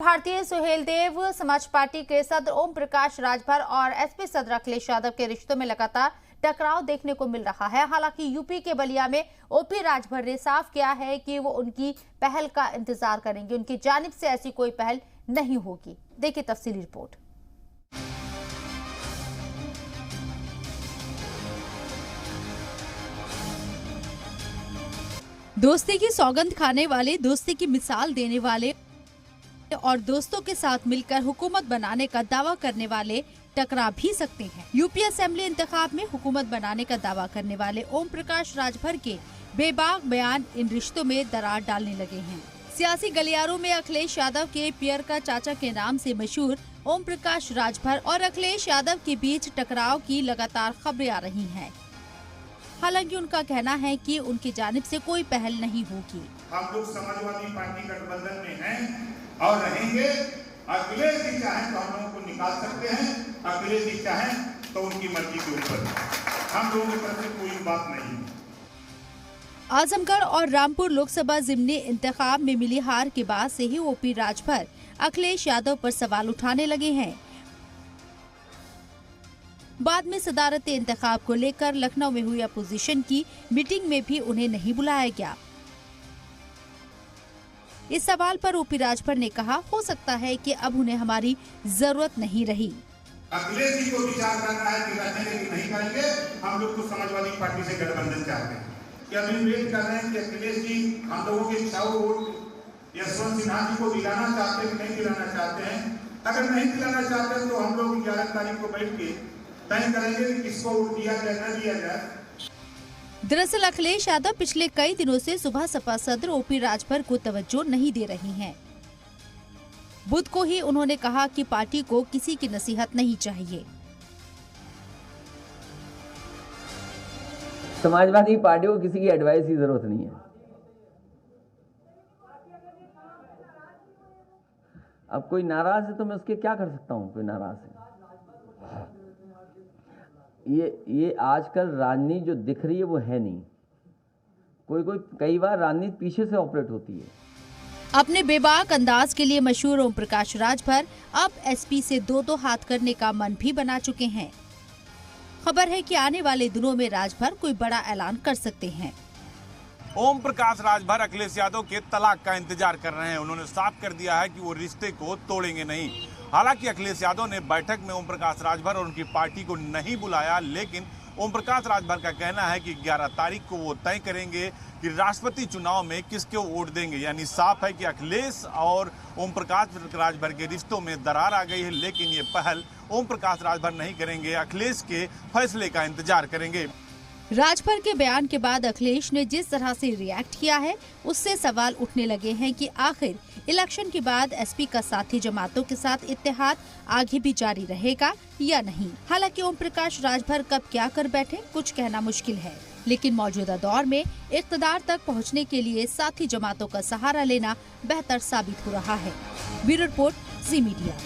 भारतीय सुहेलदेव समाज पार्टी के सदर ओम प्रकाश राजभर और एसपी सदर अखिलेश यादव के रिश्तों में लगातार टकराव देखने को मिल रहा है। हालांकि यूपी के बलिया में ओपी राजभर ने साफ किया है कि वो उनकी पहल का इंतजार करेंगे, उनकी जानिब से ऐसी कोई पहल नहीं होगी। देखिए तफसीली रिपोर्ट। दोस्ती की सौगंध खाने वाले, दोस्ती की मिसाल देने वाले और दोस्तों के साथ मिलकर हुकूमत बनाने का दावा करने वाले टकरा भी सकते हैं। यूपी असेंबली इंतखाब में हुकूमत बनाने का दावा करने वाले ओम प्रकाश राजभर के बेबाक बयान इन रिश्तों में दरार डालने लगे हैं। सियासी गलियारों में अखिलेश यादव के पियर का चाचा के नाम से मशहूर ओम प्रकाश राजभर और अखिलेश यादव के बीच टकराव की लगातार खबरें आ रही हैं। हालांकि उनका कहना है कि उनकी जानिब से कोई पहल नहीं होगी। हम लोग समाजवादी पार्टी गठबंधन में हैं और रहेंगे। अखिलेश जी चाहें तो हम लोगों को निकाल सकते हैं, अखिलेश जी चाहें तो उनकी मर्जी के ऊपर, हम लोगों की तरफ से कोई बात नहीं। आजमगढ़ और रामपुर लोकसभा जिमनी इंतखाब में मिली हार के बाद से ही ओपी राजभर अखिलेश यादव पर सवाल उठाने लगे हैं। बाद में सदारती इंतखाब को लेकर लखनऊ में हुई अपोजिशन की मीटिंग में भी उन्हें नहीं बुलाया गया। इस सवाल पर ओपी राजभर ने कहा, हो सकता है कि अब उन्हें हमारी जरूरत नहीं रही। अखिलेश जी को विचार करना है कि रखेंगे कि नहीं करेंगे। हम लोग तो समाजवादी पार्टी से गठबंधन चाहते हैं कि अभी वेट कर रहे हैं कि अखिलेश जी हम लोगों के 100 वोट यशवंत सिन्हा जी को दिलाना चाहते हैं कि नहीं दिलाना चाहते हैं। अगर नहीं दिलाना चाहते हैं तो हम लोग 11 तारीख को बैठ के तय करेंगे कि किसको वोट दिया जाए न दिया जाए। दरअसल अखिलेश यादव पिछले कई दिनों से सुबह सपा सदर ओपी राजभर को तवज्जो नहीं दे रही हैं। बुध को ही उन्होंने कहा कि पार्टी को किसी की नसीहत नहीं चाहिए। समाजवादी पार्टी को किसी की एडवाइस की जरूरत नहीं है। अब कोई नाराज है तो मैं उसके क्या कर सकता हूँ। कोई नाराज है, ये आजकल राजनीति जो दिख रही है वो है नहीं। कई बार राजनीति पीछे से ऑपरेट होती है। अपने बेबाक अंदाज के लिए मशहूर ओम प्रकाश राजभर अब एसपी से दो हाथ करने का मन भी बना चुके हैं। खबर है कि आने वाले दिनों में राजभर कोई बड़ा ऐलान कर सकते हैं। ओम प्रकाश राजभर अखिलेश यादव के तलाक का इंतजार कर रहे हैं। उन्होंने साफ कर दिया है कि वो रिश्ते को तोड़ेंगे नहीं। हालांकि अखिलेश यादव ने बैठक में ओम प्रकाश राजभर और उनकी पार्टी को नहीं बुलाया, लेकिन ओम प्रकाश राजभर का कहना है कि 11 तारीख को वो तय करेंगे कि राष्ट्रपति चुनाव में किसको वोट देंगे। यानी साफ है कि अखिलेश और ओम प्रकाश राजभर के रिश्तों में दरार आ गई है, लेकिन ये पहल ओम प्रकाश राजभर नहीं करेंगे, अखिलेश के फैसले का इंतजार करेंगे। राजभर के बयान के बाद अखिलेश ने जिस तरह से रिएक्ट किया है, उससे सवाल उठने लगे हैं कि आखिर इलेक्शन के बाद एसपी का साथी जमातों के साथ इत्तेहाद आगे भी जारी रहेगा या नहीं। हालांकि ओम प्रकाश राजभर कब क्या कर बैठे कुछ कहना मुश्किल है, लेकिन मौजूदा दौर में इक़्तिदार तक पहुंचने के लिए साथी जमातों का सहारा लेना बेहतर साबित हो रहा है। ब्यूरो रिपोर्ट, जी मीडिया।